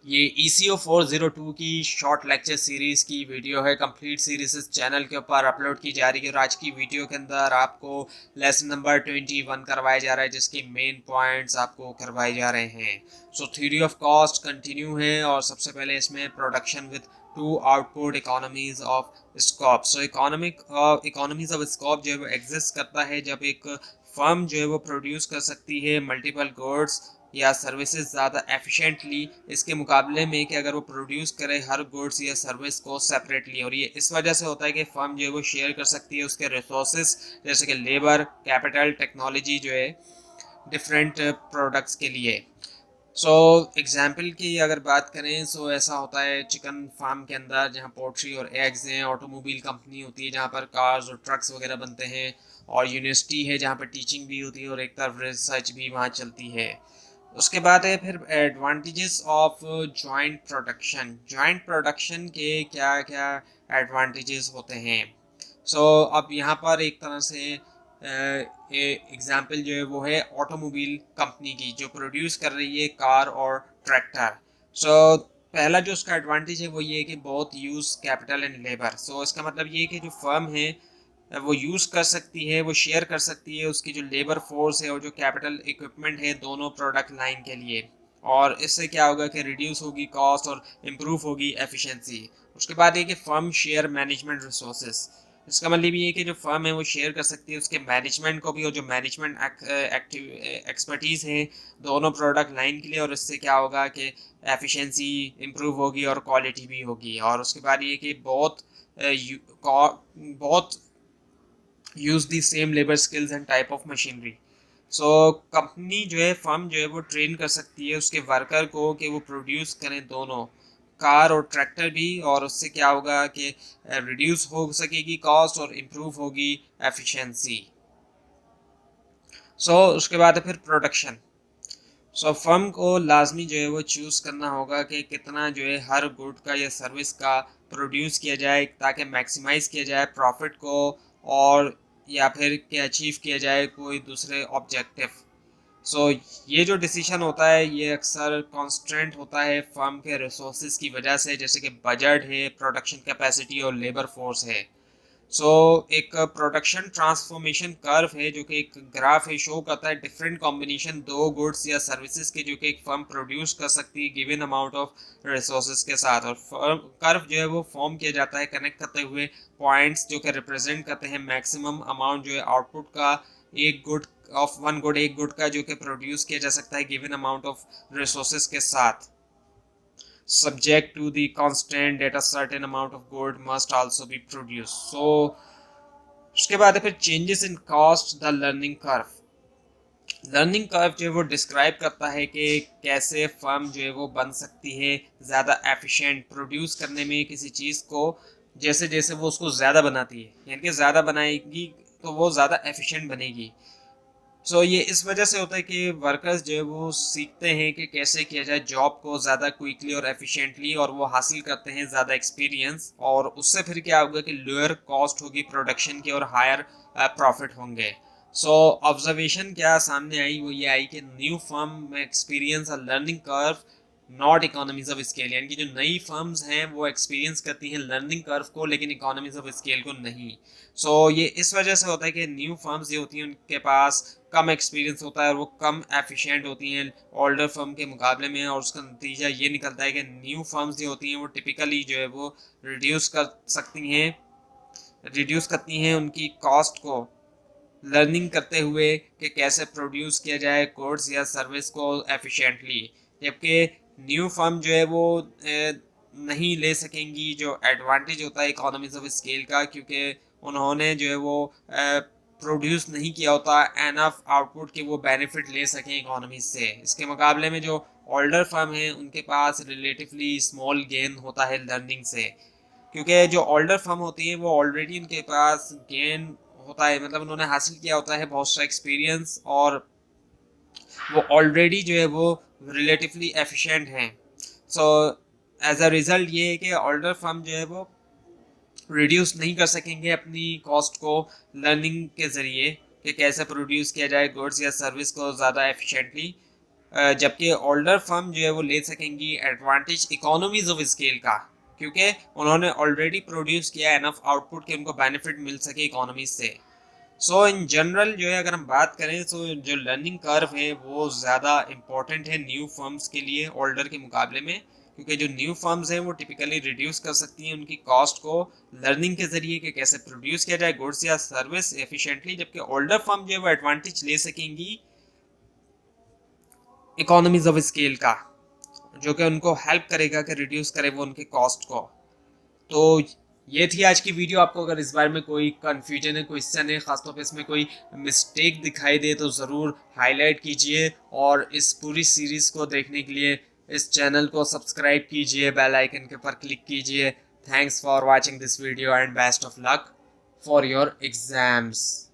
ये ECO 402 की short lecture series की वीडियो है। कंप्लीट सीरीज इस चैनल के ऊपर अपलोड की जा रही है और आज की वीडियो के अंदर आपको लेसन नंबर 21 करवाया जा रहा है, जिसके मेन पॉइंट्स आपको करवाए जा रहे हैं। सो थ्योरी ऑफ कॉस्ट कंटिन्यू है और सबसे पहले इसमें production with two output economies of scope. So economies of scope जो है वो एग्जिस्ट करता है जब एक फर्म जो है वो प्रोड्यूस कर सकती है मल्टीपल गुड्स या सर्विसेज ज़्यादा एफिशिएंटली इसके मुकाबले में कि अगर वो प्रोड्यूस करे हर गुड्स या सर्विस को सेपरेटली। और ये इस वजह से होता है कि फर्म जो है वो शेयर कर सकती है उसके रिसोर्सेज, जैसे कि लेबर, कैपिटल, टेक्नोलॉजी जो है डिफरेंट प्रोडक्ट्स के लिए। सो एग्जाम्पल की अगर बात करें सो ऐसा होता है चिकन फार्म के अंदर जहाँ पोल्ट्री और एग्स हैं, ऑटोमोबाइल कंपनी होती है जहाँ पर कार्स और ट्रक्स वगैरह बनते हैं, और यूनिवर्सिटी है जहाँ पर टीचिंग भी होती है और एक तरफ रिसर्च भी वहाँ चलती है। उसके बाद है फिर advantages of joint production. Joint production के क्या क्या एडवांटेजेस होते हैं। अब यहाँ पर एक तरह से एग्जाम्पल जो है वो है ऑटोमोबाइल कंपनी की जो प्रोड्यूस कर रही है कार और ट्रैक्टर। पहला जो उसका एडवांटेज है वो ये है कि बहुत यूज़ कैपिटल एंड लेबर। इसका मतलब ये है कि जो फर्म है वो यूज़ कर सकती है, वो शेयर कर सकती है उसकी जो लेबर फोर्स है और जो कैपिटल इक्विपमेंट है दोनों प्रोडक्ट लाइन के लिए। और इससे क्या होगा कि रिड्यूस होगी कॉस्ट और इम्प्रूव होगी एफिशिएंसी। उसके बाद ये कि फर्म शेयर मैनेजमेंट रिसोर्सेज। इसका मतलब ये है कि जो फर्म है वो शेयर कर सकती है उसके मैनेजमेंट को भी और जो मैनेजमेंट एक्टिव एक्सपर्टीज़ है दोनों प्रोडक्ट लाइन के लिए। और इससे क्या होगा कि एफिशिएंसी इम्प्रूव होगी और क्वालिटी भी होगी। और उसके बाद ये कि बहुत use the same labour skills and type of machinery. Company जो है फर्म जो है वो ट्रेन कर सकती है उसके वर्कर को कि वो प्रोड्यूस करें दोनों कार और ट्रैक्टर भी। और उससे क्या होगा कि रिड्यूस हो सकेगी कॉस्ट और इम्प्रूव होगी एफिशिएंसी। उसके बाद है फिर प्रोडक्शन। फर्म को लाजमी जो है वो चूज़ करना होगा कि कितना जो है हर गुड का या सर्विस का प्रोड्यूस किया जाए ताकि मैक्सिमाइज़ किया जाए प्रॉफिट को, और या फिर कि अचीव किया जाए कोई दूसरे ऑब्जेक्टिव। सो ये जो डिसीजन होता है ये अक्सर कॉन्स्टेंट होता है फर्म के रिसोर्सेज की वजह से, जैसे कि बजट है, प्रोडक्शन कैपेसिटी और लेबर फोर्स है। एक प्रोडक्शन ट्रांसफॉर्मेशन कर्व है जो कि एक ग्राफ है, शो करता है डिफरेंट कॉम्बिनेशन दो गुड्स या सर्विसेज के जो कि एक फर्म प्रोड्यूस कर सकती है गिवन अमाउंट ऑफ रिसोर्सेज के साथ। और कर्व जो है वो फॉर्म किया जाता है कनेक्ट करते हुए पॉइंट्स जो कि रिप्रेजेंट करते हैं मैक्सिमम अमाउंट जो है आउटपुट का एक गुड ऑफ वन गुड, एक गुड का जो कि प्रोड्यूस किया जा सकता है गिवन अमाउंट ऑफ रिसोर्सेज के साथ, subject to the constant that a certain amount of gold must also be produced. उसके बाद है फिर changes in cost, the learning curve। Learning curve जो है वो डिस्क्राइब करता है कि कैसे फर्म जो है वो बन सकती है ज़्यादा एफिशिएंट प्रोड्यूस करने में किसी चीज़ को। जैसे जैसे वो उसको ज़्यादा बनाती है यानी कि ज़्यादा बनाएगी तो वो ज़्यादा एफिशिएंट बनेगी। ये इस वजह से होता है कि वर्कर्स जो है वो सीखते हैं कि कैसे किया जाए जॉब को ज़्यादा क्विकली और एफिशिएंटली, और वो हासिल करते हैं ज़्यादा एक्सपीरियंस। और उससे फिर क्या होगा कि लोअर कॉस्ट होगी प्रोडक्शन की और हायर प्रॉफिट होंगे। ऑब्जर्वेशन क्या सामने आई वो ये आई कि न्यू फर्म में एक्सपीरियंस और learning curve not economies of scale, यानी कि जो नई फर्म्स हैं वो एक्सपीरियंस करती हैं लर्निंग कर्व को लेकिन इकोनॉमीज ऑफ स्केल को नहीं। ये इस वजह से होता है कि न्यू फर्म्स जो होती हैं उनके पास कम एक्सपीरियंस होता है और वो कम एफिशिएंट होती हैं ओल्डर फर्म के मुकाबले में। और उसका नतीजा ये निकलता है कि न्यू फर्म्स जो होती हैं वो टिपिकली जो है वो रिड्यूस करती हैं उनकी कॉस्ट को, लर्निंग करते हुए कि कैसे प्रोड्यूस किया जाए गुड्स या सर्विस को एफिशिएंटली। जबकि न्यू फर्म जो है वो नहीं ले सकेंगी जो एडवांटेज होता है इकोनॉमीज ऑफ स्केल का, क्योंकि उन्होंने जो है वो प्रोड्यूस नहीं किया होता एनफ आउटपुट के वो बेनिफिट ले सकें इकोनॉमीज से। इसके मुकाबले में जो ओल्डर फर्म है उनके पास रिलेटिवली स्मॉल गेन होता है लर्निंग से, क्योंकि जो ओल्डर फर्म होती है वो ऑलरेडी उनके पास गेन होता है, मतलब उन्होंने हासिल किया होता है बहुत सा एक्सपीरियंस और वो ऑलरेडी जो है वो रिलेटिवली एफिशिएंट हैं। एज अ रिजल्ट ये है कि ओल्डर फर्म जो है वो रिड्यूस नहीं कर सकेंगे अपनी कॉस्ट को लर्निंग के ज़रिए कि कैसे प्रोड्यूस किया जाए गुड्स या सर्विस को ज़्यादा एफिशिएंटली। जबकि ओल्डर फर्म जो है वो ले सकेंगी एडवांटेज इकोनॉमीज ऑफ स्केल का, क्योंकि उन्होंने ऑलरेडी प्रोड्यूस किया एनफ आउटपुट कि उनको बेनिफिट मिल सके इकोनॉमीज से। सो इन जनरल जो है अगर हम बात करें तो जो लर्निंग कर्व है वो ज़्यादा इम्पोर्टेंट है न्यू फर्म्स के लिए ओल्डर के मुकाबले में, क्योंकि जो न्यू फर्म्स हैं वो टिपिकली रिड्यूस कर सकती हैं उनकी कॉस्ट को लर्निंग के ज़रिए कि कैसे प्रोड्यूस किया जाए गुड्स या सर्विस एफिशिएंटली, जबकि ओल्डर फर्म जो है वो एडवांटेज ले सकेंगी इकोनॉमीज ऑफ स्केल का, जो कि उनको हेल्प करेगा कि रिड्यूस करे वो उनके कॉस्ट को। तो ये थी आज की वीडियो। आपको अगर इस बारे में कोई कन्फ्यूजन है, क्वेश्चन है, खासतौर पे इसमें कोई मिस्टेक दिखाई दे तो ज़रूर हाईलाइट कीजिए, और इस पूरी सीरीज़ को देखने के लिए इस चैनल को सब्सक्राइब कीजिए, बेल आइकन के ऊपर क्लिक कीजिए। Thanks for watching this video and best of luck for your exams.